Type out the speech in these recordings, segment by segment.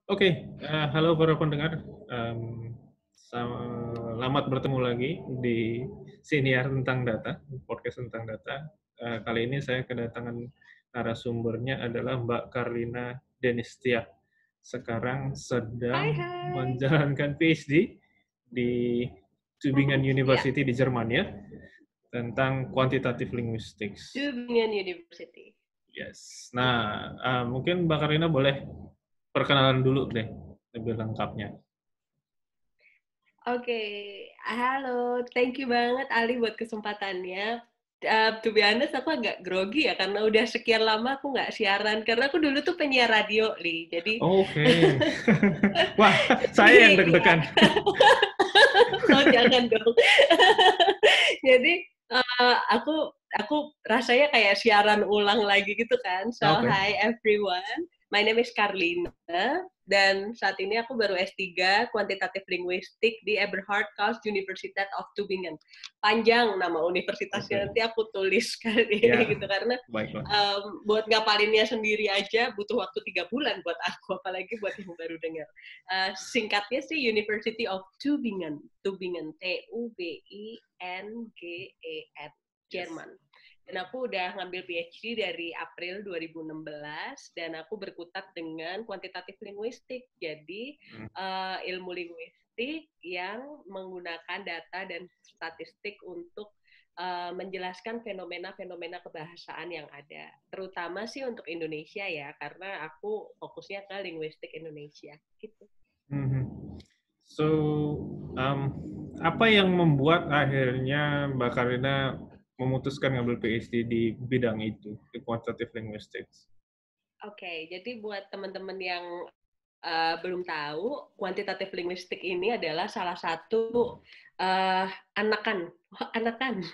Halo para pendengar. Em, Selamat bertemu lagi di Siniar Tentang Data, podcast tentang data. Kali ini saya kedatangan narasumbernya adalah Mbak Karlina Denistia. Sekarang Hai, sedang hai. menjalankan PhD di Tübingen Ya, University di Jerman ya, tentang quantitative linguistics. Tübingen University. Yes. Nah, mungkin Mbak Karlina boleh perkenalan dulu deh, lebih lengkapnya. Oke, halo. Thank you banget Ali buat kesempatannya. To be honest, aku agak grogi ya karena udah sekian lama aku nggak siaran. Karena aku dulu tuh penyiar radio, Li. Jadi, Oke. Wah, saya yang iya. deg-degan. Oh, jangan dong. Jadi, aku rasanya kayak siaran ulang lagi gitu kan. So, Oke. hi everyone. My name is Carlina. Dan saat ini aku baru S3 Kuantitatif Linguistik di Eberhard Karls Universität of Tübingen. Panjang nama universitasnya, Oke. nanti aku tulis kali Ya, gitu karena baiklah. buat ngapalinnya sendiri aja butuh waktu 3 bulan buat aku, apalagi buat yang baru dengar. Singkatnya sih University of Tübingen, Tübingen, Tübingen, Yes. Jerman. Dan aku udah ngambil PhD dari April 2016 dan aku berkutat dengan kuantitatif linguistik. Jadi Hmm. ilmu linguistik yang menggunakan data dan statistik untuk menjelaskan fenomena-fenomena kebahasaan yang ada. Terutama sih untuk Indonesia ya, karena aku fokusnya ke linguistik Indonesia. Gitu. Mhm. So, um, apa yang membuat akhirnya Mbak Karina memutuskan ngambil PhD di bidang itu, di quantitative linguistics? Oke, jadi buat teman-teman yang belum tahu, kuantitatif linguistik ini adalah salah satu uh, anakan, anakan,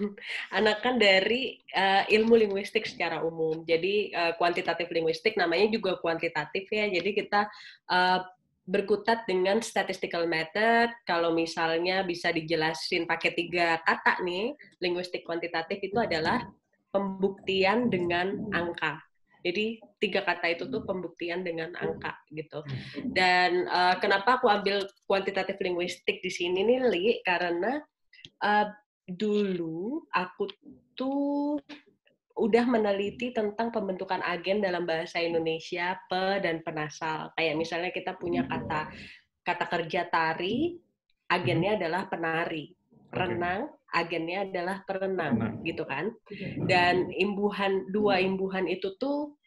anakan dari ilmu linguistik secara umum. Jadi kuantitatif linguistik namanya juga kuantitatif ya. Jadi kita uh, berkutat dengan statistical method. Kalau misalnya bisa dijelasin pakai 3 kata nih, linguistik kuantitatif itu adalah pembuktian dengan angka. Jadi 3 kata itu tuh pembuktian dengan angka gitu. Dan kenapa aku ambil kuantitatif linguistik di sini nih, Li? Karena uh, dulu aku tuh udah meneliti tentang pembentukan agen dalam bahasa Indonesia, pe dan penasal. Kayak misalnya kita punya kata kerja tari, agennya adalah penari. Oke. Renang, agennya adalah perenang, Benar. gitu kan. Dan dua imbuhan itu tuh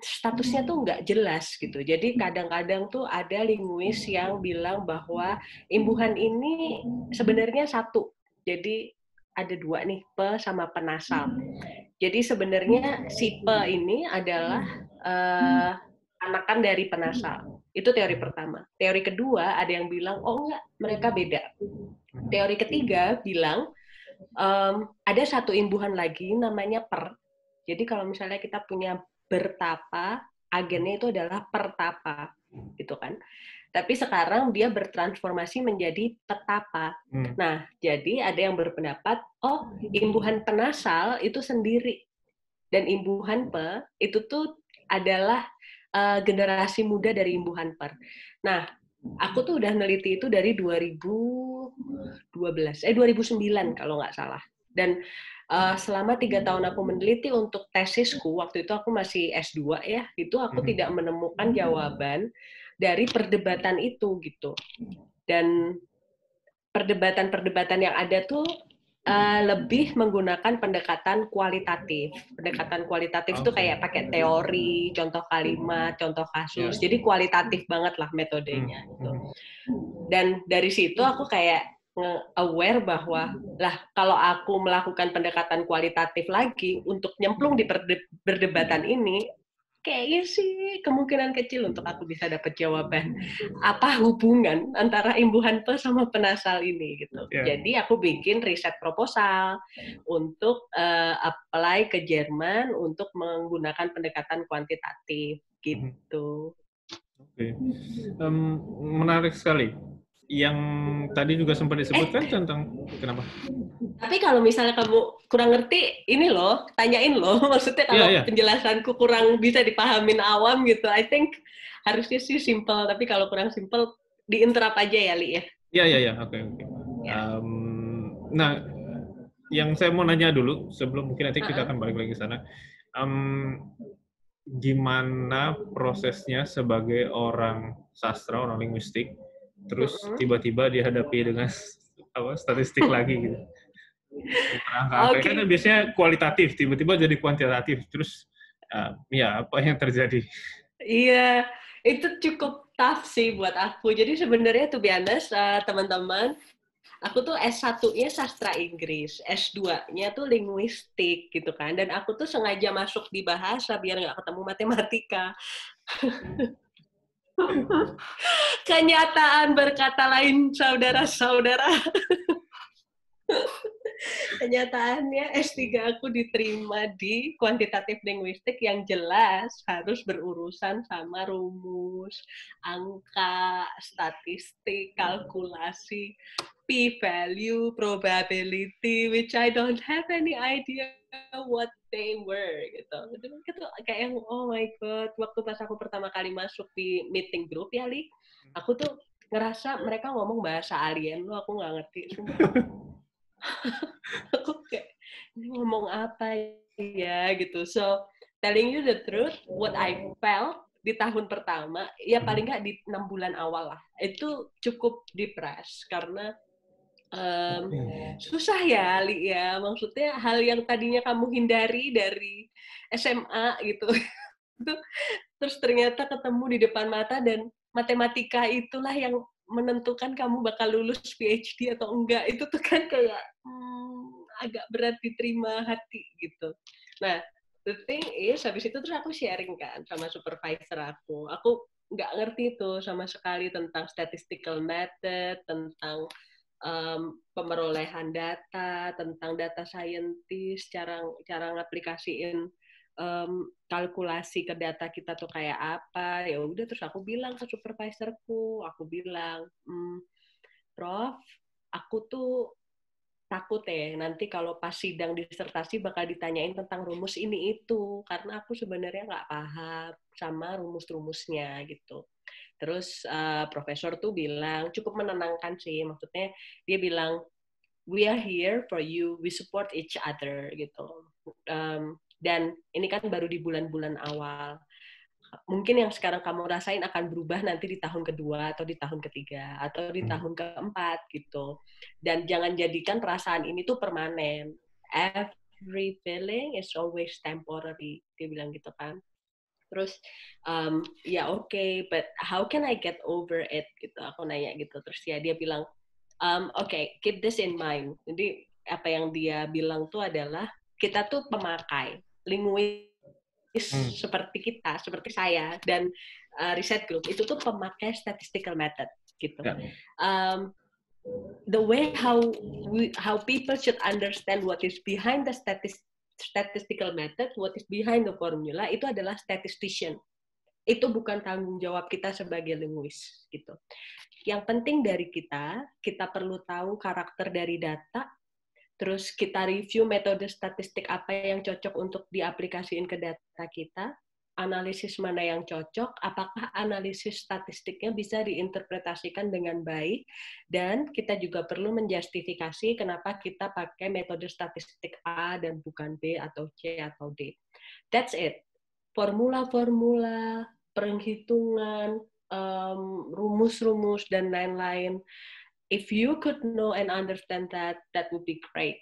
statusnya tuh nggak jelas gitu. Jadi kadang-kadang tuh ada linguis yang bilang bahwa imbuhan ini sebenarnya satu. Jadi ada 2 nih, pe sama penasal. Jadi sebenarnya si pe ini adalah anakan dari penasal. Itu teori pertama. Teori kedua ada yang bilang, oh enggak, mereka beda. Teori ketiga bilang, ada satu imbuhan lagi namanya per. Jadi kalau misalnya kita punya bertapa, agennya itu adalah pertapa, gitu kan. Tapi sekarang dia bertransformasi menjadi petapa. Hmm. Nah, jadi ada yang berpendapat, oh, imbuhan penasal itu sendiri. Dan imbuhan pe itu tuh adalah generasi muda dari imbuhan per. Nah, aku tuh udah neliti itu dari 2009 kalau nggak salah. Dan selama 3 tahun aku meneliti untuk tesisku, waktu itu aku masih S2 ya, itu aku tidak menemukan jawaban dari perdebatan itu gitu. Dan perdebatan-perdebatan yang ada tuh lebih menggunakan pendekatan kualitatif. Pendekatan kualitatif itu Oke. kayak pakai teori, contoh kalimat, contoh kasus. Ya. Jadi kualitatif banget lah metodenya. Gitu. Hmm. Dan dari situ aku kayak aware bahwa lah kalau aku melakukan pendekatan kualitatif lagi untuk nyemplung di perdebatan ini, kayaknya sih kemungkinan kecil untuk aku bisa dapat jawaban apa hubungan antara imbuhan pe sama penasal ini gitu. Ya. Jadi aku bikin riset proposal untuk apply ke Jerman untuk menggunakan pendekatan kuantitatif gitu. Oke. Menarik sekali. yang tadi juga sempat disebutkan tentang kenapa? Tapi kalau misalnya kamu kurang ngerti, ini loh, tanyain loh. Maksudnya Iya, kalau iya. penjelasanku kurang bisa dipahamin awam gitu, I think harusnya sih simple. Tapi kalau kurang simple, diinterap aja ya, Li ya. Iya, iya, iya. Oke, oke. Ya. Nah, yang saya mau nanya dulu sebelum mungkin nanti kita Uh-uh. akan balik lagi ke sana. Gimana prosesnya sebagai orang sastra, orang linguistik, terus Uh-uh. tiba-tiba dihadapi dengan statistik lagi gitu. Angka-angka kan Oke. biasanya kualitatif, tiba-tiba jadi kuantitatif, terus ya apa yang terjadi? Iya, itu cukup tough sih buat aku. Jadi sebenarnya tuh honest, teman-teman, aku tuh S1-nya sastra Inggris, S2-nya tuh linguistik gitu kan. Dan aku tuh sengaja masuk di bahasa biar nggak ketemu matematika. Kenyataan berkata lain, saudara-saudara. Kenyataannya S3 aku diterima di kuantitatif linguistik yang jelas harus berurusan sama rumus, angka, statistik, kalkulasi, p-value, probability, which I don't have any idea what they were gitu. Itu kayak yang oh my god, waktu pas aku pertama kali masuk di meeting group ya Li, aku tuh ngerasa mereka ngomong bahasa alien lo, aku nggak ngerti. Aku kayak ini ngomong apa ya gitu. So telling you the truth, what I felt di tahun pertama, ya paling nggak di 6 bulan awal lah, itu cukup depres karena susah ya, Li ya. Maksudnya hal yang tadinya kamu hindari dari SMA gitu, terus ternyata ketemu di depan mata dan matematika itulah yang menentukan kamu bakal lulus PhD atau enggak. Itu tuh kan kayak agak berat diterima hati gitu. Nah, the thing is, habis itu terus aku sharing kan sama supervisor aku. Aku nggak ngerti tuh sama sekali tentang statistical method, tentang pemerolehan data, tentang data scientist, cara ngaplikasiin kalkulasi ke data kita tuh kayak apa. Ya udah terus aku bilang ke supervisorku, aku bilang, Prof, aku tuh takut ya nanti kalau pas sidang disertasi bakal ditanyain tentang rumus ini itu karena aku sebenarnya nggak paham sama rumus-rumusnya gitu. Terus profesor tuh bilang cukup menenangkan sih, maksudnya dia bilang we are here for you, we support each other gitu. Dan ini kan baru di bulan-bulan awal. Mungkin yang sekarang kamu rasain akan berubah nanti di tahun kedua atau di tahun ketiga atau di tahun keempat gitu. Dan jangan jadikan perasaan ini tuh permanen. Every feeling is always temporary. Dia bilang gitu kan. Terus ya oke, but how can I get over it gitu. Aku nanya gitu. Terus ya dia bilang oke, keep this in mind. Jadi apa yang dia bilang tuh adalah kita tuh pemakai linguis seperti kita, seperti saya dan riset group itu tuh pemakai statistical method gitu. The way how people should understand what is behind the statistical method, what is behind the formula itu adalah statistician. Itu bukan tanggung jawab kita sebagai linguis gitu. Yang penting dari kita perlu tahu karakter dari data. Terus kita review metode statistik apa yang cocok untuk diaplikasiin ke data kita, analisis mana yang cocok, apakah analisis statistiknya bisa diinterpretasikan dengan baik, dan kita juga perlu menjustifikasi kenapa kita pakai metode statistik A dan bukan B atau C atau D. That's it. Formula-formula, perhitungan, rumus-rumus, dan lain-lain. If you could know and understand that, that would be great.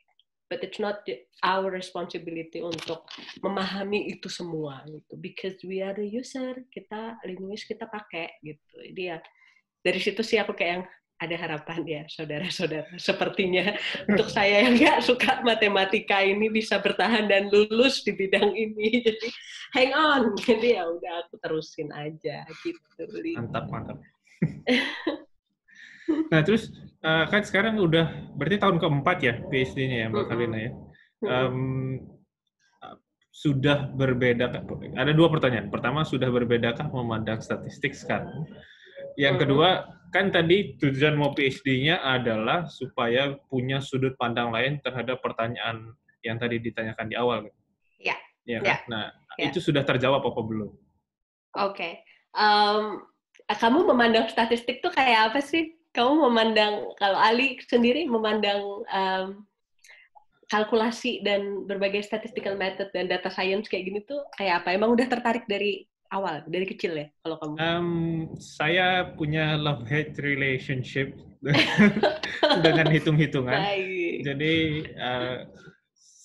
But it's not our responsibility untuk memahami itu semua gitu. Because we are the user, kita linguis kita pakai gitu. Jadi ya dari situ sih aku kayak yang ada harapan ya saudara-saudara. Sepertinya untuk saya yang nggak suka matematika ini bisa bertahan dan lulus di bidang ini. Jadi hang on. Jadi ya udah aku terusin aja gitu. Mantap, mantap. Nah, terus kan sekarang udah berarti tahun keempat ya PhD-nya ya Mbak Kalina ya. Sudah berbeda, ada dua pertanyaan. Pertama, sudah berbedakah memandang statistik sekarang? Yang kedua, kan tadi tujuan mau PhD-nya adalah supaya punya sudut pandang lain terhadap pertanyaan yang tadi ditanyakan di awal, Ya, ya kan? ya, Nah, ya. itu sudah terjawab apa belum? Oke. Kamu memandang statistik tuh kayak apa sih? Kamu memandang, kalau Ali sendiri memandang kalkulasi dan berbagai statistical method dan data science kayak gini tuh kayak apa? Emang udah tertarik dari awal, dari kecil ya kalau kamu? Saya punya love-hate relationship dengan hitung-hitungan. Baik. Jadi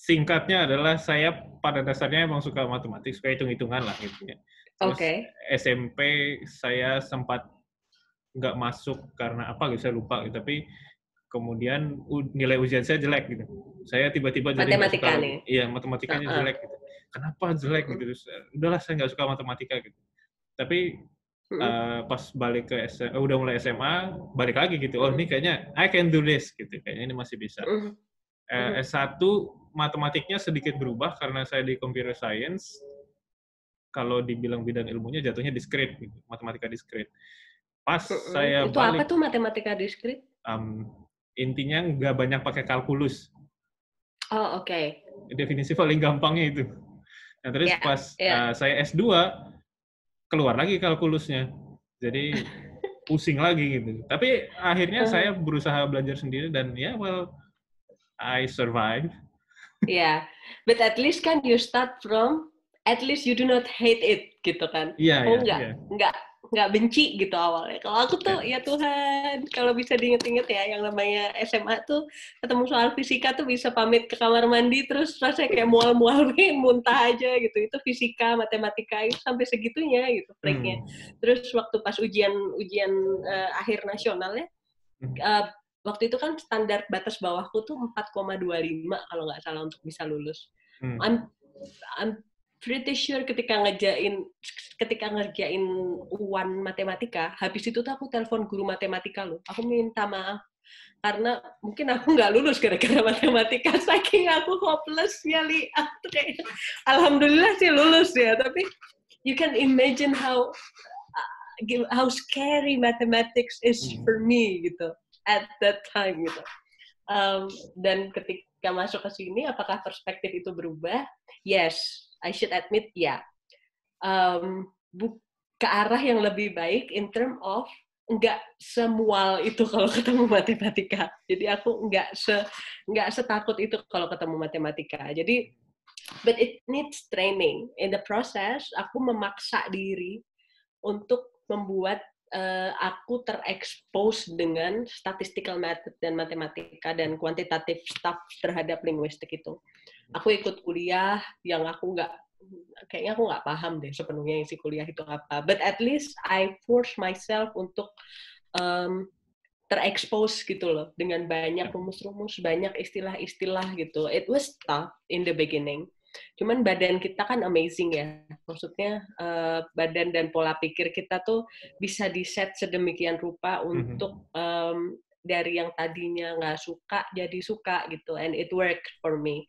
singkatnya adalah saya pada dasarnya emang suka matematik, suka hitung-hitungan lah gitu ya. Terus Oke. SMP saya sempat nggak masuk karena apa gitu, saya lupa gitu. Tapi kemudian nilai ujian saya jelek gitu. Saya tiba-tiba jadi nggak suka Matematika lagi. nih. Iya, matematikanya Uh-uh. jelek gitu. Kenapa jelek gitu? Terus, udahlah saya nggak suka matematika gitu. Tapi pas balik ke udah mulai SMA, balik lagi gitu. Oh ini kayaknya I can do this gitu. Kayaknya ini masih bisa. S1 matematiknya sedikit berubah karena saya di computer science. Kalau dibilang bidang ilmunya jatuhnya discrete, gitu, matematika discrete. Pas saya Itu apa balik, tuh matematika diskrit? intinya nggak banyak pakai kalkulus. Oh, oke. Definisi paling gampangnya itu. Nah terus Ya, pas ya. saya S2, keluar lagi kalkulusnya. Jadi pusing lagi gitu. Tapi akhirnya saya berusaha belajar sendiri dan ya, well, I survive. Yeah, but at least kan you start from, at least you do not hate it gitu kan. Iya, iya, Kamu iya. nggak benci gitu awalnya. Kalau aku tuh Ya. ya Tuhan, kalau bisa diinget-inget ya yang namanya SMA tuh ketemu soal fisika tuh bisa pamit ke kamar mandi terus rasanya kayak mual-mual muntah aja gitu. Itu fisika, matematika itu sampai segitunya gitu freaknya. Terus waktu pas ujian akhir nasional ya, waktu itu kan standar batas bawahku tuh 4,25 kalau nggak salah untuk bisa lulus. I'm pretty sure ketika ngerjain UAN matematika, habis itu tuh aku telepon guru matematika loh. Aku minta maaf karena mungkin aku nggak lulus gara-gara matematika, saking aku hopeless ya Li. Aku kayak alhamdulillah sih lulus ya, tapi you can imagine how scary mathematics is for me gitu at that time gitu. Dan ketika masuk ke sini, apakah perspektif itu berubah? Yes, I should admit ya. Ke arah yang lebih baik in term of nggak semual itu kalau ketemu matematika. Jadi aku nggak setakut itu kalau ketemu matematika. Jadi, but it needs training. In the process, aku memaksa diri untuk membuat aku terekspos dengan statistical method dan matematika dan kuantitatif stuff terhadap linguistik itu. Aku ikut kuliah yang kayaknya aku nggak paham deh sepenuhnya isi kuliah itu apa. But at least I force myself untuk terekspos gitu loh dengan banyak rumus-rumus, banyak istilah-istilah gitu. It was tough in the beginning. Cuman badan kita kan amazing ya. Maksudnya badan dan pola pikir kita tuh bisa di-set sedemikian rupa untuk dari yang tadinya nggak suka jadi suka gitu. And it worked for me.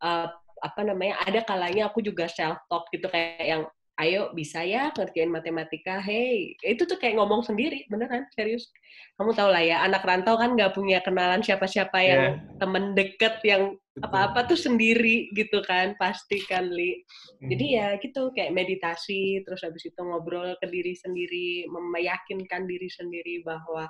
Ada kalanya aku juga self-talk gitu kayak yang ayo bisa ya ngerjain matematika, hey, itu tuh kayak ngomong sendiri, beneran, serius. Kamu tahu lah ya, anak rantau kan nggak punya kenalan siapa-siapa yang temen deket, yang apa-apa tuh sendiri gitu kan, pasti kan, Li. Jadi ya gitu, kayak meditasi, terus habis itu ngobrol ke diri sendiri, meyakinkan diri sendiri bahwa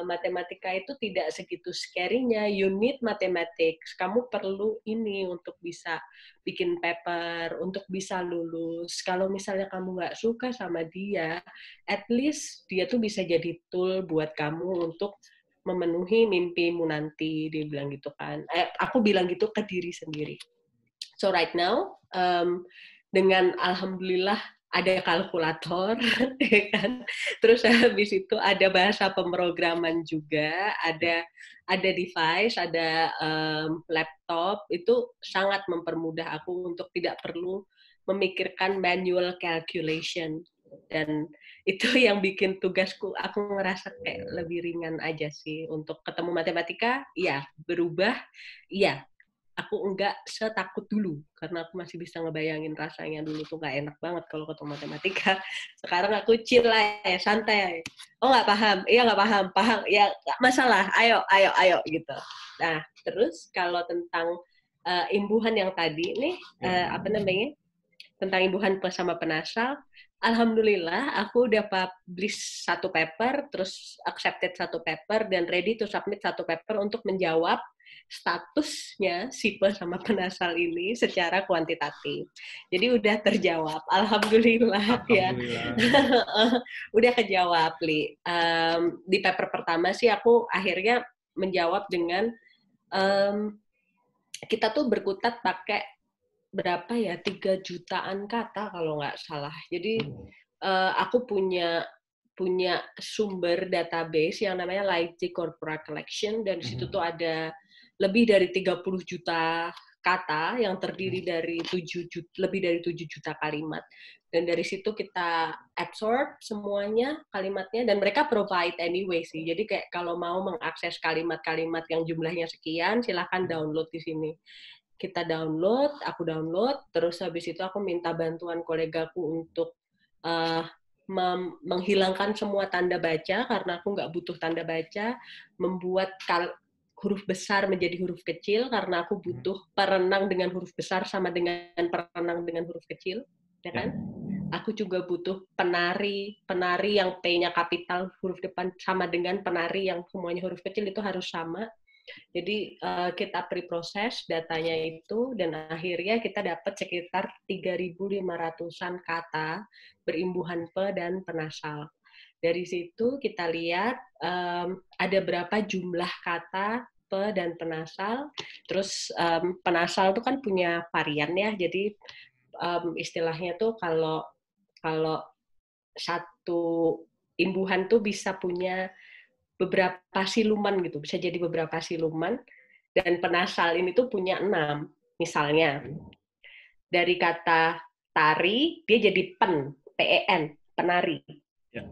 matematika itu tidak segitu scary-nya, you need mathematics, kamu perlu ini untuk bisa bikin paper, untuk bisa lulus. Kalau misalnya kamu nggak suka sama dia, at least dia tuh bisa jadi tool buat kamu untuk memenuhi mimpimu nanti, dia bilang gitu kan. Aku bilang gitu ke diri sendiri. So right now, dengan alhamdulillah ada kalkulator, ya kan? Terus habis itu ada bahasa pemrograman juga, ada device, ada laptop, itu sangat mempermudah aku untuk tidak perlu memikirkan manual calculation. Dan itu yang bikin tugasku, aku ngerasa kayak lebih ringan aja sih. Untuk ketemu matematika, iya. Berubah, iya. aku enggak setakut dulu karena aku masih bisa ngebayangin rasanya dulu tuh nggak enak banget kalau ketemu matematika. Sekarang aku chill lah ya, santai. Oh nggak paham, iya nggak paham, ya nggak masalah, ayo gitu. Nah terus kalau tentang imbuhan yang tadi nih apa namanya tentang imbuhan sama penasal, alhamdulillah aku udah publish satu paper, terus accepted satu paper dan ready to submit satu paper untuk menjawab statusnya SIPE sama penasal ini secara kuantitatif. Jadi udah terjawab, alhamdulillah, Alhamdulillah. ya. Udah kejawab, Li. Di paper pertama sih aku akhirnya menjawab dengan kita tuh berkutat pakai berapa ya, 3 jutaan kata kalau nggak salah. Jadi aku punya sumber database yang namanya Lively Corpora Collection, dan di situ tuh ada lebih dari 30 juta kata yang terdiri dari lebih dari 7 juta kalimat. Dan dari situ kita absorb semuanya kalimatnya, dan mereka provide anyway sih. Jadi kayak kalau mau mengakses kalimat-kalimat yang jumlahnya sekian, silahkan download di sini. Kita download, aku download, terus habis itu aku minta bantuan kolegaku untuk menghilangkan semua tanda baca, karena aku nggak butuh tanda baca, membuat huruf besar menjadi huruf kecil, karena aku butuh perenang dengan huruf besar sama dengan perenang dengan huruf kecil, ya kan? Aku juga butuh penari yang P-nya kapital huruf depan sama dengan penari yang semuanya huruf kecil, itu harus sama. Jadi kita preproses datanya itu, dan akhirnya kita dapat sekitar 3.500-an kata berimbuhan pe dan penasal. Dari situ kita lihat ada berapa jumlah kata pe dan penasal. Terus penasal itu kan punya varian ya, jadi istilahnya tuh kalau satu imbuhan tuh bisa punya beberapa siluman gitu, bisa jadi beberapa siluman, dan penasal ini tuh punya 6. Misalnya, dari kata tari, dia jadi pen, penari. Ya.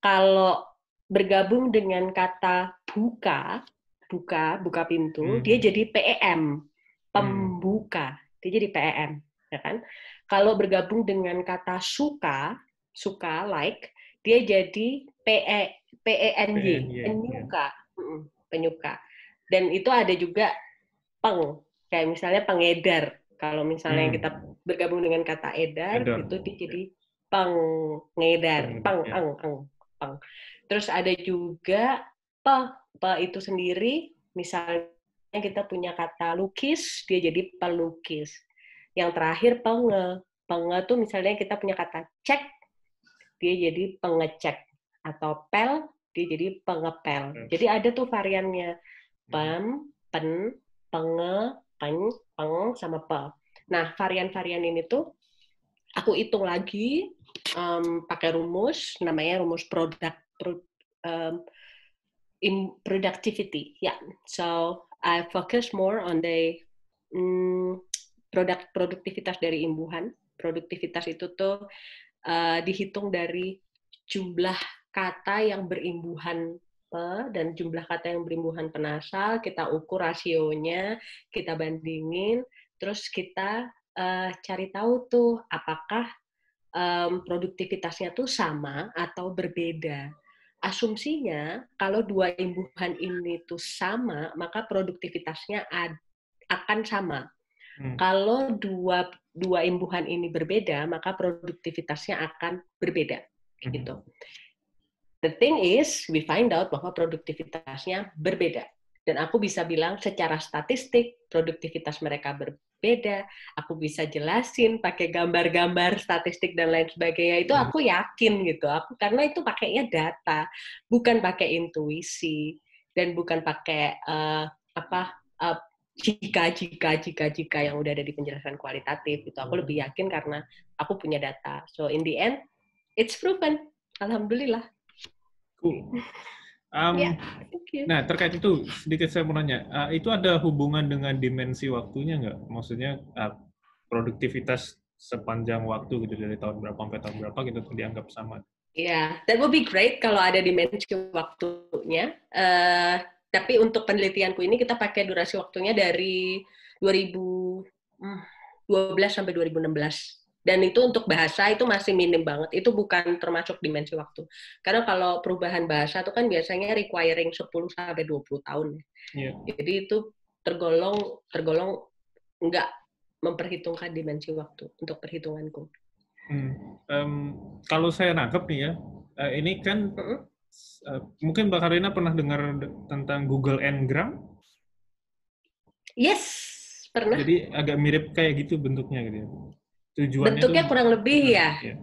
Kalau bergabung dengan kata buka pintu, dia jadi pem, pembuka. Dia jadi pem, ya kan? Kalau bergabung dengan kata suka, like, dia jadi PENY, penyuka. Dan itu ada juga peng, kayak misalnya pengedar. Kalau misalnya kita bergabung dengan kata edar, itu dia jadi pengedar, peng. Terus ada juga pe itu sendiri, misalnya kita punya kata lukis, dia jadi pelukis. Yang terakhir penge tuh misalnya kita punya kata cek, dia jadi pengecek. Atau pel, dia jadi pengepel. Jadi ada tuh variannya. Pem, pen, penge, peng, sama pe. Nah, varian-varian ini tuh aku hitung lagi pakai rumus, namanya rumus productivity. Yeah. So, I focus more on the produktivitas dari imbuhan. Produktivitas itu tuh dihitung dari jumlah kata yang berimbuhan pe dan jumlah kata yang berimbuhan penasal, kita ukur rasionya, kita bandingin, terus kita cari tahu tuh apakah produktivitasnya tuh sama atau berbeda. Asumsinya kalau dua imbuhan ini tuh sama, maka produktivitasnya akan sama. Kalau dua imbuhan ini berbeda, maka produktivitasnya akan berbeda. Gitu. The thing is, we find out bahwa produktivitasnya berbeda. Dan aku bisa bilang secara statistik, produktivitas mereka berbeda. Aku bisa jelasin pakai gambar-gambar statistik dan lain sebagainya. Itu aku yakin gitu. Karena itu pakainya data, bukan pakai intuisi, dan bukan pakai jika yang udah ada di penjelasan kualitatif. Itu aku lebih yakin karena aku punya data. So in the end, it's proven. Alhamdulillah. Cool. Nah, terkait itu sedikit saya mau nanya, itu ada hubungan dengan dimensi waktunya nggak? Maksudnya produktivitas sepanjang waktu gitu, dari tahun berapa sampai tahun berapa gitu dianggap sama? Yeah, that would be great kalau ada dimensi waktunya. Tapi untuk penelitianku ini kita pakai durasi waktunya dari 2012 sampai 2016. Dan itu untuk bahasa itu masih minim banget. Itu bukan termasuk dimensi waktu. Karena kalau perubahan bahasa itu kan biasanya requiring 10 sampai 20 tahun. Yeah. Jadi itu tergolong nggak memperhitungkan dimensi waktu untuk perhitunganku. Kalau saya nangkep nih ya, ini kan mungkin Mbak Karina pernah dengar tentang Google Ngram? Yes, pernah. Jadi agak mirip kayak gitu bentuknya gitu ya. Tujuannya Bentuknya tuh kurang lebih ya. Iya,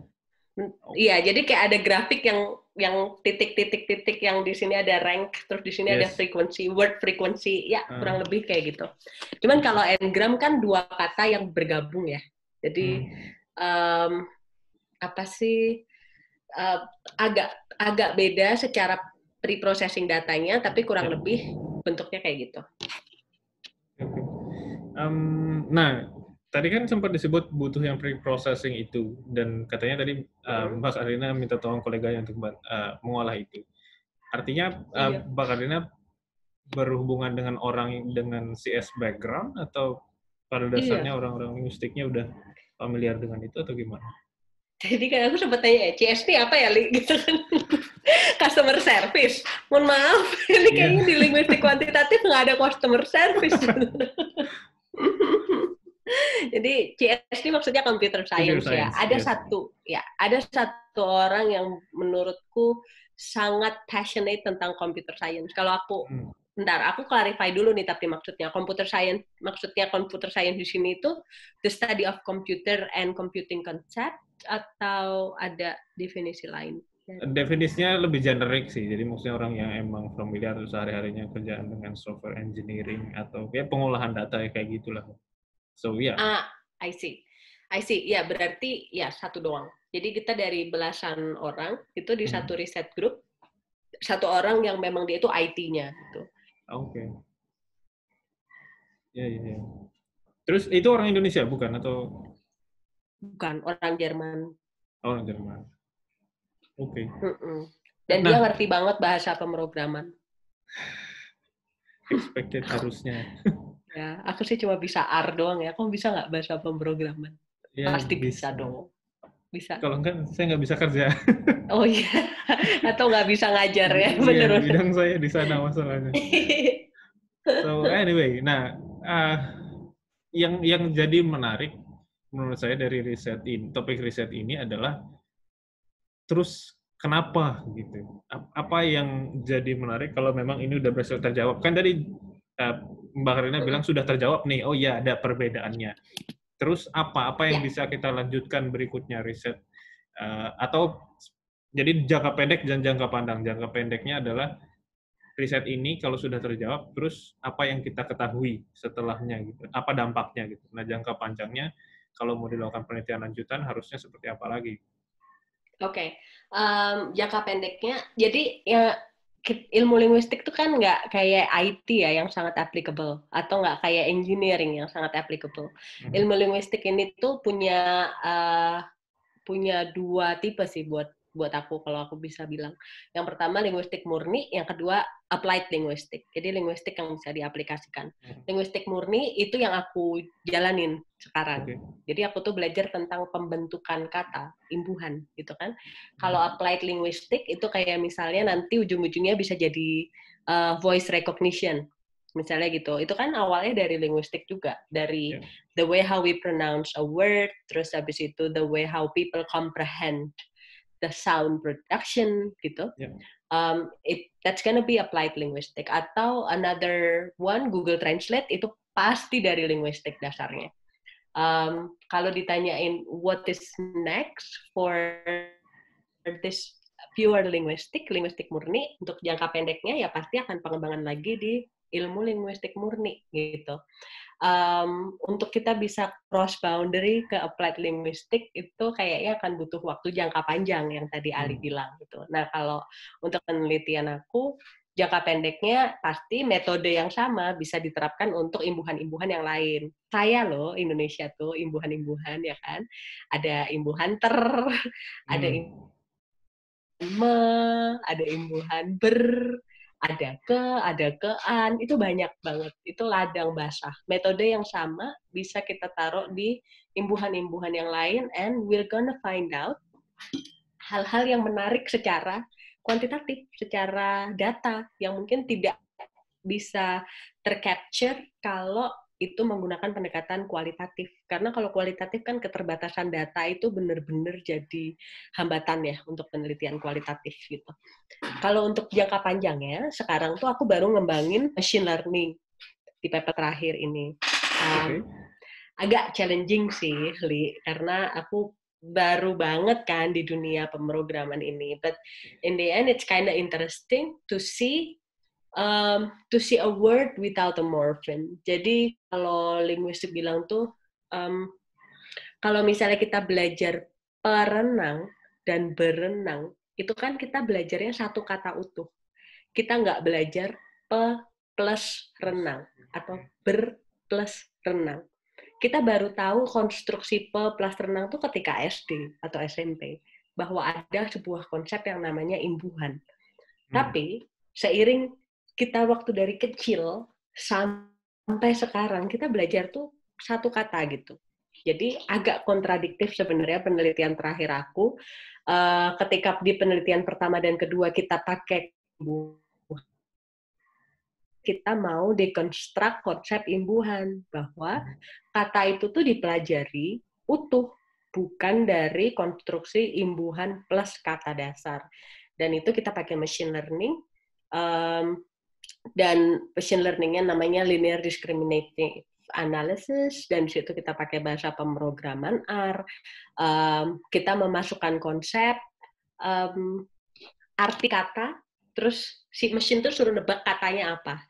Okay. jadi kayak ada grafik yang titik-titik-titik yang di sini ada rank, terus di sini ada Yes. frequency, word frequency, ya kurang lebih kayak gitu. Cuman kalau Ngram kan dua kata yang bergabung ya. Jadi apa sih agak beda secara pre-processing datanya, tapi kurang lebih bentuknya kayak gitu. Okay. Nah, tadi kan sempat disebut butuh yang pre-processing itu, dan katanya tadi Mbak Karina minta tolong koleganya untuk mengolah itu. Artinya Mbak Karina berhubungan dengan orang dengan CS background atau pada dasarnya orang-orang linguistiknya udah familiar dengan itu atau gimana? Jadi kan aku sempat tanya, CS ini apa ya, Li? Gitu kan. Customer service. Mohon maaf, ini kayaknya di linguistik kuantitatif nggak ada customer service. Jadi CS ini maksudnya computer science ya. Ada satu orang yang menurutku sangat passionate tentang computer science. Kalau aku aku clarify dulu nih, tapi maksudnya computer science di sini itu the study of computer and computing concept atau ada definisi lain? Definisinya lebih generik sih, jadi maksudnya orang yang emang familiar sehari-harinya kerjaan dengan software engineering atau kayak pengolahan data ya kayak gitulah. So yeah. I see. Ya, berarti ya satu doang. Jadi kita dari belasan orang itu di satu riset group, satu orang yang memang dia itu IT-nya gitu. Oke. Ya. Terus itu orang Indonesia bukan atau? Bukan, orang Jerman. Orang Jerman. Oke. Dan dia ngerti banget bahasa pemrograman. Expected harusnya. Ya, aku sih cuma bisa R doang ya. Kamu bisa nggak bahasa pemrograman? Ya, Pasti bisa dong. Bisa. Kalau enggak, saya nggak bisa kerja. Oh iya. Atau nggak bisa ngajar ya, bener. bener. Bidang saya di sana masalahnya. So anyway, nah yang jadi menarik menurut saya dari topik riset ini adalah terus kenapa gitu? Apa yang jadi menarik kalau memang ini udah berhasil terjawab? Kan tadi Mbak Karina bilang sudah terjawab nih. Oh iya, ada perbedaannya. Terus apa yang bisa kita lanjutkan berikutnya riset? Atau jadi jangka pendek dan jangka panjang. Jangka pendeknya adalah riset ini kalau sudah terjawab, terus apa yang kita ketahui setelahnya gitu, apa dampaknya gitu. Nah, jangka panjangnya kalau mau dilakukan penelitian lanjutan harusnya seperti apa lagi? Oke. Jangka pendeknya, jadi ya ilmu linguistik itu kan nggak kayak IT ya yang sangat applicable, atau nggak kayak engineering yang sangat applicable. Ilmu linguistik ini tuh punya dua tipe sih buat aku, kalau aku bisa bilang. Yang pertama linguistik murni, yang kedua applied linguistik. Jadi linguistik yang bisa diaplikasikan. Linguistik murni itu yang aku jalanin sekarang. Jadi aku tuh belajar tentang pembentukan kata, imbuhan gitu kan. Kalau applied linguistik itu kayak misalnya nanti ujung-ujungnya bisa jadi voice recognition. Misalnya gitu. Itu kan awalnya dari linguistik juga, dari the way how we pronounce a word, terus habis itu the way how people comprehend the sound production gitu. That's gonna be applied linguistic. Atau another one, Google Translate, itu pasti dari linguistik dasarnya. Kalau ditanyain what is next for this pure linguistik murni, untuk jangka pendeknya ya pasti akan pengembangan lagi di ilmu linguistik murni gitu. Untuk kita bisa cross boundary ke applied linguistik itu kayaknya akan butuh waktu jangka panjang yang tadi Ali bilang gitu. Nah, kalau untuk penelitian aku, jangka pendeknya pasti metode yang sama bisa diterapkan untuk imbuhan-imbuhan yang lain. Saya loh, Indonesia tuh imbuhan-imbuhan ya kan. Ada imbuhan ada imbuhan ada imbuhan ada ke-an, itu banyak banget. Itu ladang basah. Metode yang sama bisa kita taruh di imbuhan-imbuhan yang lain, and we're gonna find out hal-hal yang menarik secara kuantitatif, secara data, yang mungkin tidak bisa tercapture kalau itu menggunakan pendekatan kualitatif. Karena kalau kualitatif kan keterbatasan data itu benar-benar jadi hambatan ya untuk penelitian kualitatif gitu. Kalau untuk jangka panjangnya, sekarang tuh aku baru ngembangin machine learning di paper terakhir ini. Agak challenging sih, Li, karena aku baru banget kan di dunia pemrograman ini. But in the end, it's kind of interesting to see a word without a morpheme. Jadi kalau linguistik bilang tuh, kalau misalnya kita belajar perenang dan berenang, itu kan kita belajarnya satu kata utuh. Kita nggak belajar pe plus renang atau ber plus renang. Kita baru tahu konstruksi pe plus renang tuh ketika SD atau SMP, bahwa ada sebuah konsep yang namanya imbuhan. Tapi seiring kita waktu dari kecil sampai sekarang, kita belajar tuh satu kata gitu. Jadi agak kontradiktif sebenarnya penelitian terakhir aku. Ketika di penelitian pertama dan kedua kita pakai kita mau dekonstruk konsep imbuhan, bahwa kata itu tuh dipelajari utuh, bukan dari konstruksi imbuhan plus kata dasar. Dan itu kita pakai machine learning, dan machine learning-nya namanya linear discriminative analysis, dan di situ kita pakai bahasa pemrograman R. Kita memasukkan konsep, arti kata, terus si mesin tuh suruh nebak katanya apa.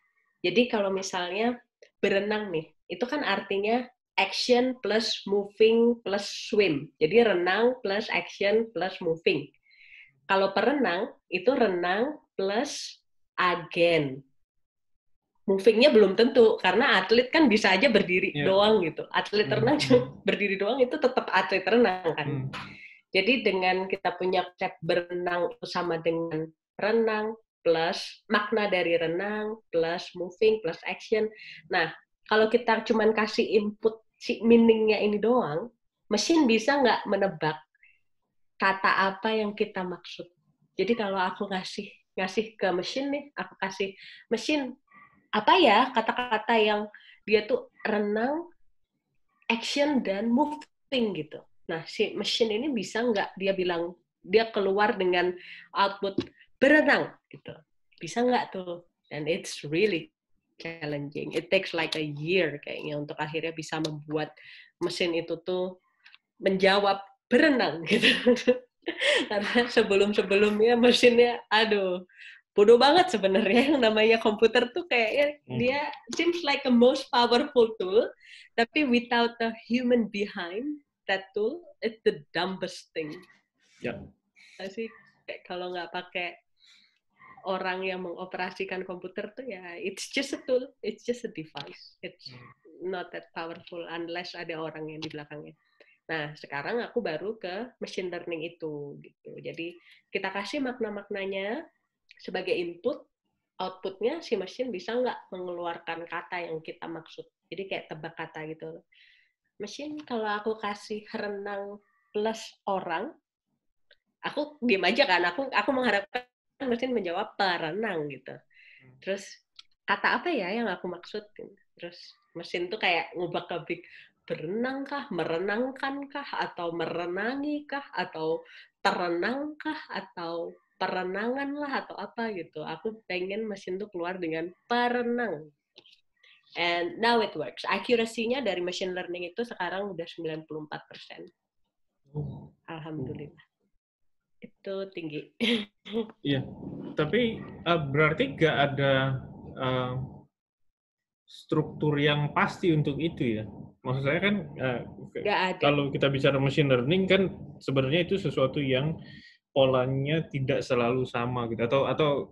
Jadi kalau misalnya berenang nih, itu kan artinya action plus moving plus swim. Jadi renang plus action plus moving. Kalau perenang, itu renang plus agen. Movingnya belum tentu, karena atlet kan bisa aja berdiri doang gitu. Atlet renang berdiri doang itu tetap atlet renang kan. Jadi dengan kita punya konsep berenang itu sama dengan renang plus makna dari renang plus moving plus action. Nah, kalau kita cuma kasih input si meaning-nya ini doang, mesin bisa nggak menebak kata apa yang kita maksud. Jadi kalau aku ngasih ke mesin nih, aku kasih mesin apa ya kata-kata yang dia tuh renang, action, dan moving gitu. Nah, si mesin ini bisa nggak dia bilang, dia keluar dengan output berenang gitu. Bisa nggak tuh? And it's really challenging. It takes like a year kayaknya untuk akhirnya bisa membuat mesin itu tuh menjawab berenang gitu. Karena sebelum-sebelumnya mesinnya, aduh, bodoh banget sebenarnya. Yang namanya komputer tuh kayaknya dia seems like a most powerful tool, tapi without the human behind that tool, it's the dumbest thing. Sih kalau nggak pakai orang yang mengoperasikan komputer tuh ya, it's just a tool, it's just a device, it's not that powerful unless ada orang yang di belakangnya. Nah, sekarang aku baru ke machine learning itu gitu. Jadi kita kasih makna-maknanya sebagai input, outputnya si mesin bisa nggak mengeluarkan kata yang kita maksud. Jadi kayak tebak kata gitu. Mesin kalau aku kasih renang plus orang, aku diam aja kan. Aku mengharapkan mesin menjawab perenang gitu. Terus kata apa ya yang aku maksud? Terus mesin tuh kayak ngubah-ngubik, berenang kah, merenangkan kah, atau merenangi kah, atau terenang kah, atau perenangan lah, atau apa gitu. Aku pengen mesin tuh keluar dengan perenang. And now it works. Accuracy-nya dari machine learning itu sekarang udah 94%. Alhamdulillah. Itu tinggi. Iya, tapi berarti nggak ada struktur yang pasti untuk itu ya. Maksud saya kan kalau kita bicara machine learning kan sebenarnya itu sesuatu yang polanya tidak selalu sama gitu, atau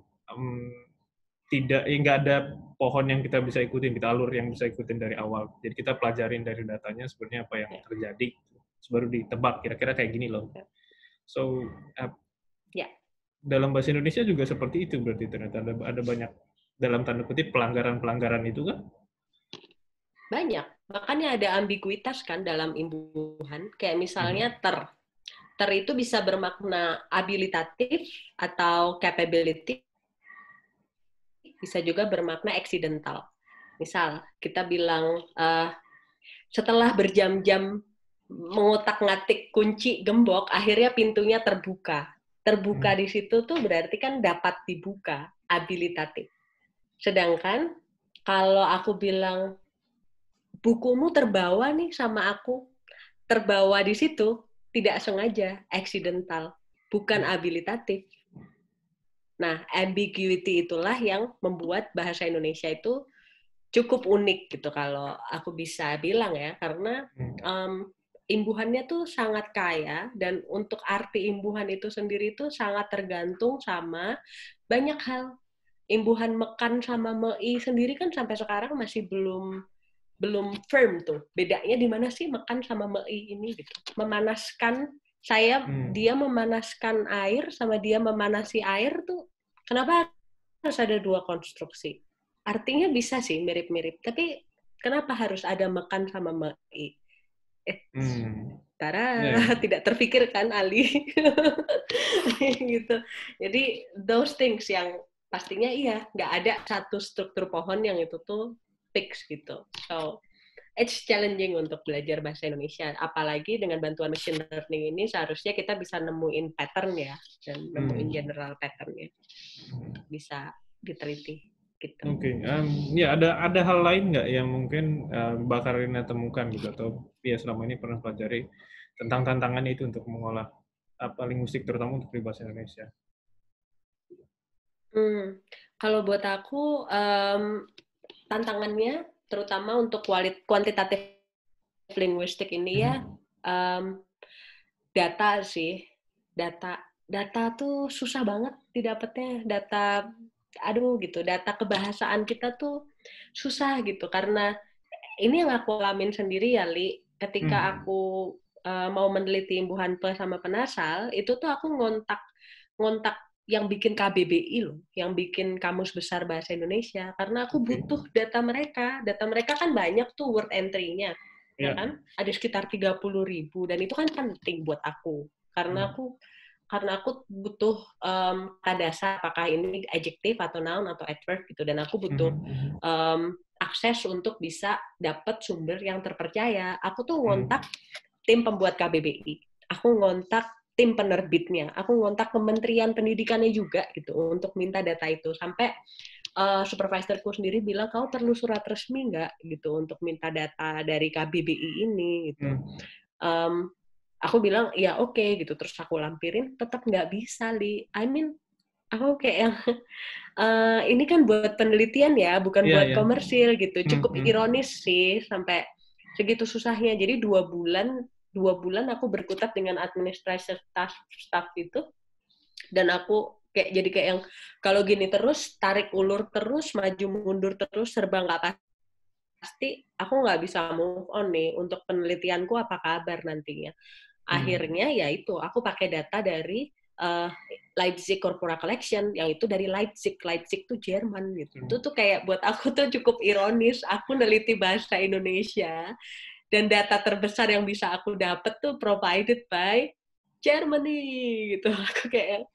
tidak, nggak ada pohon yang kita bisa ikutin, kita alur yang bisa ikutin dari awal. Jadi kita pelajarin dari datanya sebenarnya apa yang terjadi, baru ditebak kira-kira kayak gini loh. So dalam bahasa Indonesia juga seperti itu berarti ternyata ada banyak dalam tanda kutip pelanggaran-pelanggaran itu kan? Banyak. Makanya ada ambiguitas kan dalam imbuhan. Kayak misalnya Mhm. ter itu bisa bermakna abilitatif atau capability, bisa juga bermakna accidental. Misal, kita bilang setelah berjam-jam mengotak-ngatik kunci gembok, akhirnya pintunya terbuka. Terbuka di situ tuh berarti kan dapat dibuka, abilitatif. Sedangkan kalau aku bilang bukumu terbawa nih sama aku, terbawa di situ tidak sengaja, accidental, bukan abilitatif. Nah, ambiguity itulah yang membuat bahasa Indonesia itu cukup unik gitu kalau aku bisa bilang ya, karena imbuhannya tuh sangat kaya dan untuk arti imbuhan itu sendiri tuh sangat tergantung sama banyak hal. Imbuhan mekan sama mei sendiri kan sampai sekarang masih belum firm tuh. Bedanya di mana sih mekan sama mei ini gitu. Memanaskan dia memanaskan air sama dia memanasi air tuh kenapa harus ada dua konstruksi? Artinya bisa sih mirip-mirip, tapi kenapa harus ada mekan sama mei? Tara, Yeah. tidak terfikirkan Ali. Gitu. Jadi those things yang pastinya iya, nggak ada satu struktur pohon yang itu tuh fix gitu. So it's challenging untuk belajar bahasa Indonesia. Apalagi dengan bantuan machine learning ini seharusnya kita bisa nemuin pattern ya dan nemuin general patternnya bisa diteliti. Gitu. Oke, ya ada hal lain nggak yang mungkin Mbak Karina temukan gitu atau ya selama ini pernah pelajari tentang tantangan itu untuk mengolah linguistik terutama untuk di bahasa Indonesia? Kalau buat aku tantangannya terutama untuk kuantitatif linguistik ini ya data sih, data tuh susah banget didapatnya, data kebahasaan kita tuh susah gitu karena ini yang aku alamin sendiri ya Li, ketika aku mau meneliti imbuhan pe sama penasal itu tuh aku ngontak yang bikin KBBI loh, yang bikin Kamus Besar Bahasa Indonesia karena aku butuh data mereka kan banyak tuh word entry-nya. Ya kan? Ada sekitar 30.000 dan itu kan penting buat aku karena aku butuh kata dasar apakah ini adjective atau noun atau adverb gitu dan aku butuh akses untuk bisa dapat sumber yang terpercaya. Aku tuh ngontak tim pembuat KBBI, aku ngontak tim penerbitnya, aku ngontak Kementerian Pendidikannya juga gitu untuk minta data itu sampai supervisorku sendiri bilang kau perlu surat resmi nggak gitu untuk minta data dari KBBI ini gitu. Aku bilang ya oke gitu terus aku lampirin tetap nggak bisa Li. I mean aku kayak yang ini kan buat penelitian ya bukan buat komersil gitu. Cukup ironis sih sampai segitu susahnya. Jadi 2 bulan aku berkutat dengan administratif staff itu dan aku jadi kayak yang kalau gini terus tarik ulur terus maju mundur terus serba nggak pasti aku nggak bisa move on nih untuk penelitianku apa kabar nantinya. Akhirnya ya itu aku pakai data dari Leipzig Corpora Collection yang itu dari Leipzig tuh Jerman gitu. Itu tuh kayak buat aku tuh cukup ironis. Aku neliti bahasa Indonesia dan data terbesar yang bisa aku dapat tuh provided by Germany gitu. Aku kayak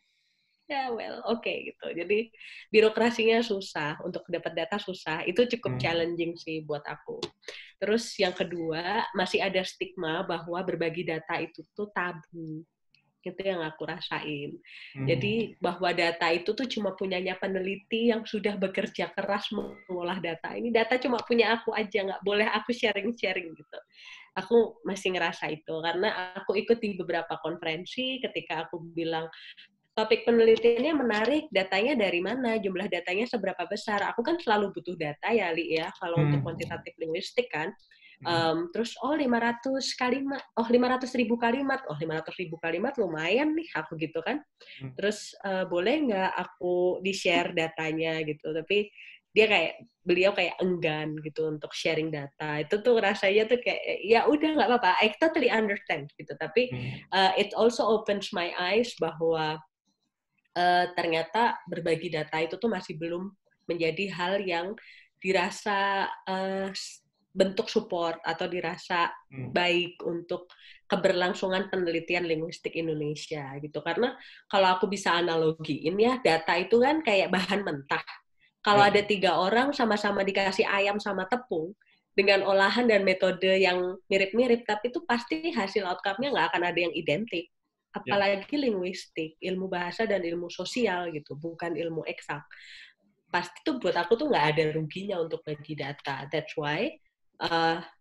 oke gitu. Jadi birokrasinya susah untuk dapat data susah. Itu cukup challenging sih buat aku. Terus yang kedua masih ada stigma bahwa berbagi data itu tuh tabu. Itu yang aku rasain. Jadi bahwa data itu tuh cuma punyanya peneliti yang sudah bekerja keras mengolah data. Ini data cuma punya aku aja, nggak boleh aku sharing-sharing gitu. Aku masih ngerasa itu karena aku ikut di beberapa konferensi ketika aku bilang topik penelitiannya menarik, datanya dari mana, jumlah datanya seberapa besar. Aku kan selalu butuh data ya, Li ya, kalau untuk kuantitatif linguistik kan. Terus 500 kalimat, 500.000 kalimat, 500.000 kalimat lumayan nih aku gitu kan. Terus boleh nggak aku di-share datanya gitu, tapi beliau kayak enggan gitu untuk sharing data. Itu tuh rasanya tuh kayak ya udah nggak apa-apa, I totally understand gitu. Tapi it also opens my eyes bahwa ternyata berbagi data itu tuh masih belum menjadi hal yang dirasa bentuk support atau dirasa baik untuk keberlangsungan penelitian linguistik Indonesia gitu. Karena kalau aku bisa analogiin ya, data itu kan kayak bahan mentah. Kalau ada 3 orang sama-sama dikasih ayam sama tepung, dengan olahan dan metode yang mirip-mirip, tapi itu pasti hasil outcome-nya nggak akan ada yang identik. Apalagi linguistik, ilmu bahasa dan ilmu sosial gitu, bukan ilmu eksak. Pasti tuh buat aku tuh nggak ada ruginya untuk bagi data. That's why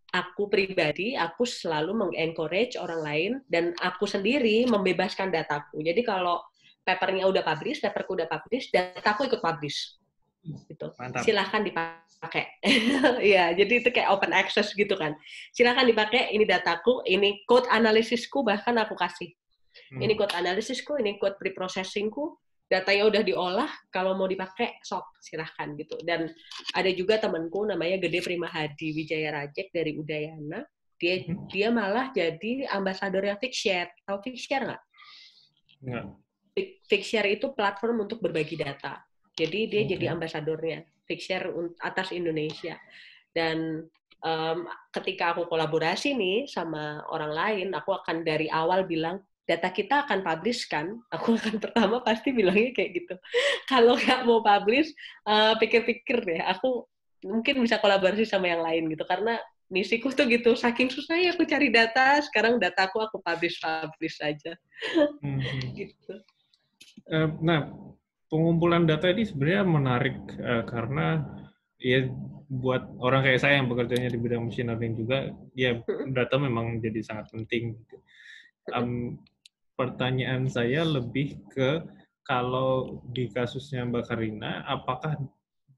aku pribadi, aku selalu meng-encourage orang lain dan aku sendiri membebaskan dataku. Jadi kalau papernya udah publish, paperku udah publish, dataku ikut publish. Gitu. Silahkan dipakai. Ya, jadi itu kayak open access gitu kan. Silahkan dipakai, ini dataku, ini code analisisku, bahkan aku kasih. Ini code analisisku, ini code pre-processingku, datanya udah diolah, kalau mau dipakai, sok, silahkan gitu. Dan ada juga temanku namanya Gede Primahadi Wijaya Rajek dari Udayana, dia malah jadi ambasadornya Figshare. Tahu Figshare nggak? Nggak. Figshare itu platform untuk berbagi data. Jadi dia jadi ambasadornya Figshare atas Indonesia. Dan ketika aku kolaborasi nih sama orang lain, aku akan dari awal bilang, data kita akan publish kan? Aku akan pertama pasti bilangnya kayak gitu. Kalau nggak mau publish, pikir-pikir deh. Aku mungkin bisa kolaborasi sama yang lain gitu. Karena misiku tuh gitu, saking susahnya aku cari data, sekarang dataku aku publish aja. Gitu. Nah, pengumpulan data ini sebenarnya menarik karena ya buat orang kayak saya yang bekerjanya di bidang machine learning juga, ya data memang jadi sangat penting. Pertanyaan saya lebih ke kalau di kasusnya Mbak Karina, apakah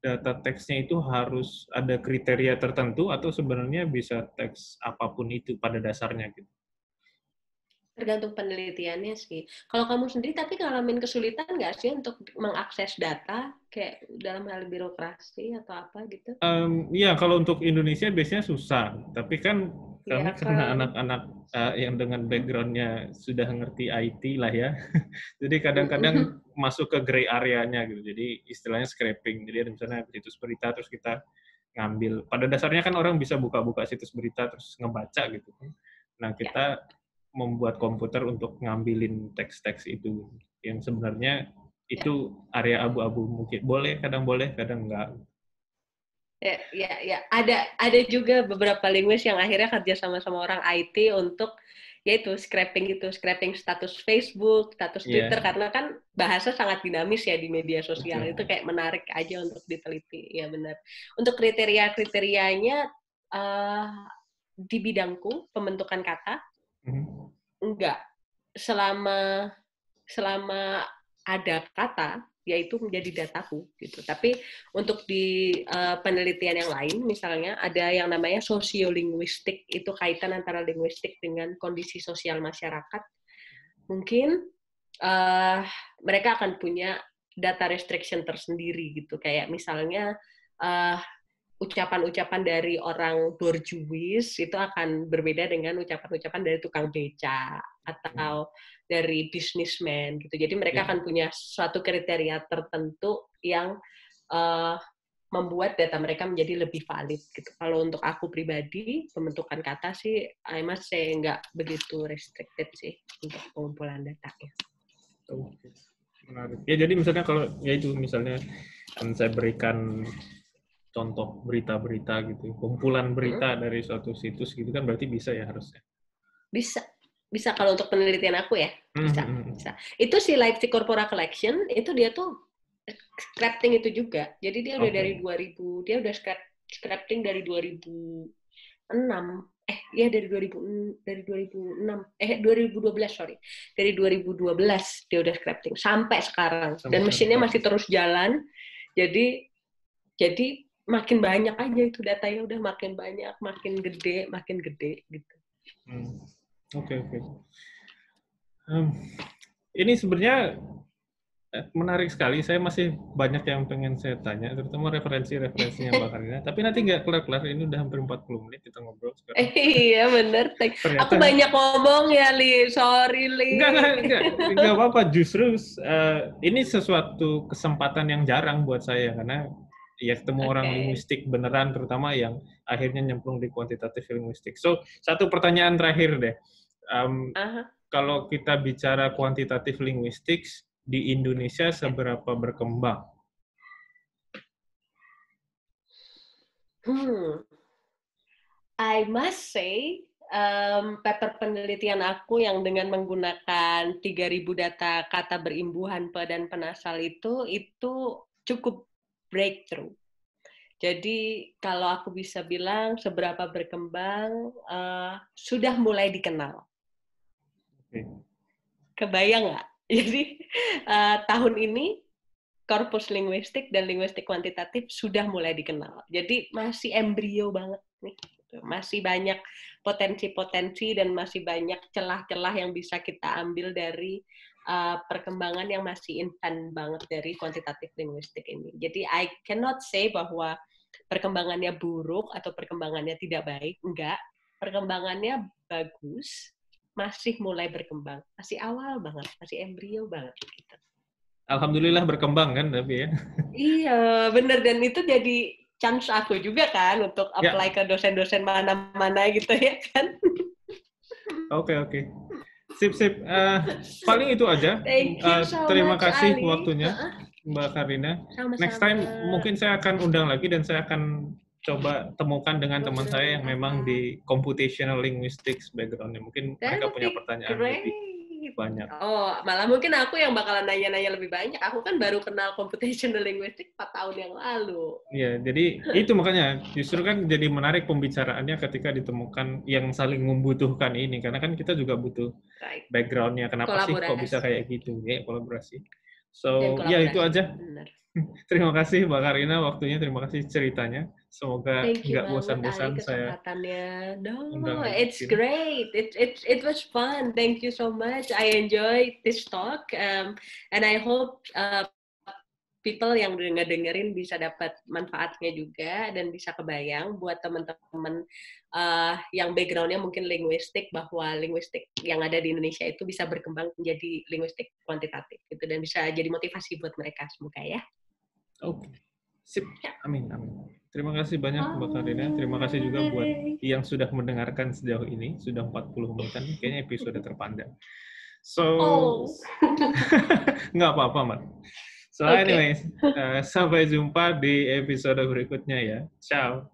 data teksnya itu harus ada kriteria tertentu atau sebenarnya bisa teks apapun itu pada dasarnya gitu? Tergantung penelitiannya sih. Kalau kamu sendiri tapi ngalamin kesulitan nggak sih untuk mengakses data kayak dalam hal birokrasi atau apa gitu? Iya, kalau untuk Indonesia biasanya susah. Tapi kan kami Ya, karena kan. anak-anak yang dengan background-nya sudah ngerti IT lah ya. Jadi kadang-kadang masuk ke gray area-nya gitu. Jadi istilahnya scraping. Jadi ada misalnya situs berita terus kita ngambil. Pada dasarnya kan orang bisa buka-buka situs berita terus ngebaca gitu. Nah, kita membuat komputer untuk ngambilin teks-teks itu yang sebenarnya itu area abu-abu, mungkin boleh kadang enggak. Ya. Ada juga beberapa linguis yang akhirnya kerja sama orang IT untuk yaitu scraping status Facebook, status Twitter, karena kan bahasa sangat dinamis ya di media sosial. Itu kayak menarik aja untuk diteliti. Ya benar. Untuk kriteria-kriterianya di bidangku pembentukan kata enggak. Selama ada kata, yaitu menjadi dataku gitu. Tapi untuk di penelitian yang lain, misalnya ada yang namanya sosiolinguistik, itu kaitan antara linguistik dengan kondisi sosial masyarakat. Mungkin mereka akan punya data restriction tersendiri gitu. Kayak misalnya ucapan-ucapan dari orang borjuis itu akan berbeda dengan ucapan-ucapan dari tukang beca atau dari businessman gitu. Jadi mereka akan punya suatu kriteria tertentu yang membuat data mereka menjadi lebih valid gitu. Kalau untuk aku pribadi, pembentukan kata sih, I must say nggak begitu restricted sih untuk pengumpulan datanya. Menarik. Ya jadi misalnya kalau ya itu misalnya saya berikan contoh berita-berita gitu, kumpulan berita dari suatu situs gitu kan berarti bisa ya harusnya. Bisa kalau untuk penelitian aku ya, bisa. Itu si Leipzig Corpora Collection itu dia tuh scripting itu juga. Jadi dia udah dari 2000, dia udah scripting dari 2006. Dari 2012 sorry. Dari 2012 dia udah scripting sampai sekarang. Dan mesinnya masih terus jalan. Jadi makin banyak aja itu datanya, udah makin banyak, makin gede gitu. Oke. Ini sebenarnya Menarik sekali. Saya masih banyak yang pengen saya tanya, terutama referensinya Mbak Karina. Tapi nanti nggak kelar-kelar. Ini udah hampir 40 menit kita ngobrol sekarang. Iya bener. Aku Ternyata banyak ngomong ya, Li. Sorry, Li. enggak apa-apa. Justru ini sesuatu kesempatan yang jarang buat saya karena ya ketemu orang linguistik beneran, terutama yang akhirnya nyemplung di kuantitatif linguistik. So, satu pertanyaan terakhir deh. Kalau kita bicara kuantitatif linguistik di Indonesia seberapa berkembang? I must say, paper penelitian aku yang dengan menggunakan 3.000 data kata berimbuhan pe dan penasal itu cukup breakthrough. Jadi kalau aku bisa bilang seberapa berkembang, sudah mulai dikenal. Kebayang nggak? Jadi tahun ini korpus linguistik dan linguistik kuantitatif sudah mulai dikenal. Jadi masih embrio banget nih. Masih banyak potensi-potensi dan masih banyak celah-celah yang bisa kita ambil dari perkembangan yang masih infant banget dari kuantitatif linguistik ini. Jadi I cannot say bahwa perkembangannya buruk atau perkembangannya tidak baik. Enggak. Perkembangannya bagus, masih mulai berkembang. Masih awal banget, masih embrio banget. Gitu. Alhamdulillah berkembang kan tapi ya. Iya, bener. Dan itu jadi chance aku juga kan untuk apply ke dosen-dosen mana-mana gitu ya kan. Oke. Sip. Paling itu aja. Thank you so terima much, kasih Ali. waktunya, Mbak Karina. Sama-sama. Next time mungkin saya akan undang lagi dan saya akan coba temukan dengan teman saya yang memang di computational linguistics background-nya. Mungkin mereka punya pertanyaan lebih banyak. Oh, malah mungkin aku yang bakalan nanya-nanya lebih banyak. Aku kan baru kenal computational linguistics 4 tahun yang lalu. Iya, jadi itu makanya justru kan jadi menarik pembicaraannya ketika ditemukan yang saling membutuhkan ini. Karena kan kita juga butuh background-nya. Kenapa sih kok bisa kayak gitu? Ya, kolaborasi. So, ya itu aja. Bener. Terima kasih Mbak Karina waktunya, terima kasih ceritanya. Semoga nggak bosan-bosan saya. No, it's great. It was fun. Thank you so much. I enjoyed this talk, and I hope people yang dengerin bisa dapat manfaatnya juga dan bisa kebayang buat teman-teman yang background-nya mungkin linguistik, bahwa linguistik yang ada di Indonesia itu bisa berkembang menjadi linguistik kuantitatif gitu, dan bisa jadi motivasi buat mereka semoga ya. Oke. Sip. Amin. Terima kasih banyak Mbak Karina. Terima kasih juga buat yang sudah mendengarkan sejauh ini. Sudah 40 menitan. Kayaknya episode terpanjang. So, nggak apa-apa, Mbak. So, anyways, sampai jumpa di episode berikutnya ya. Ciao.